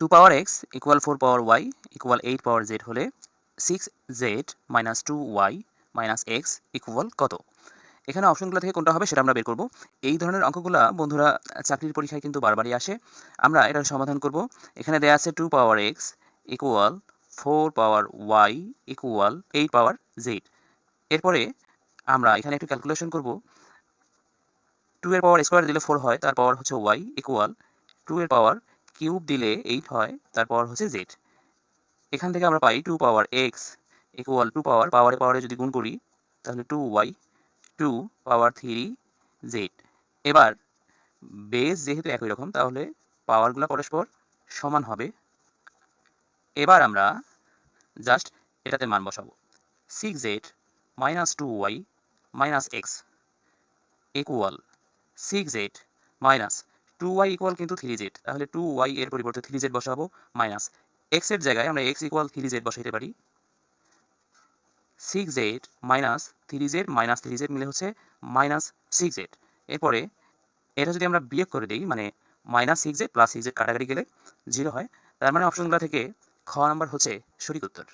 2 পাওয়ার x equal 4 পাওয়ার y equal 8 পাওয়ার z হলে 6z minus 2y minus x equal কত? এখানে অপশনগুলো থেকে কোনটা হবে সেটা আমরা বের করব। এই ধরনের অঙ্কগুলা বন্ধুরা চাকরির পরীক্ষায় কিন্তু বারবারই আসে। আমরা এটার সমাধান করব। এখানে দেয়া আছে 2 পাওয়ার x ইকুয়াল 4 পাওয়ার y ইকুয়াল 8 পাওয়ার z। এরপরে আমরা এখানে একটু ক্যালকুলেশন করব। 2 এর পাওয়ার স্কয়ার দিলে 4 হয়, তার পাওয়ার হচ্ছে y ইকুয়াল 2 এর পাওয়ার কিউব দিলে 8 হয়, তার পাওয়ার হচ্ছে z। এখান থেকে আমরা পাই 2 পাওয়ার x ইকুয়াল 2 পাওয়ারে যদি গুণ করি তাহলে 2y 2 পাওয়ার 3z। এবার বেস যেহেতু একই রকম তাহলে পাওয়ারগুলো পরস্পর সমান হবে। এবার আমরা জাস্ট এটাতে মান বসাবো। 6z minus 2y minus x equal 6z minus 2y equal কিন্তু 3z, তাহলে 2y এর পরিবর্তে 3z বসাবো মাইনাস x এর জায়গায় আমরা x ইকুয়াল 3z বসাইতে পারি। 6z মাইনাস 3z মিলে হচ্ছে মাইনাস 6z। এরপরে এটা যদি আমরা বিয়োগ করে দিই মানে মাইনাস 6z প্লাস 6z কাটাকাটি গেলে 0 হয়, তার মানে অপশনগুলো থেকে খ নাম্বার হচ্ছে সঠিক উত্তর।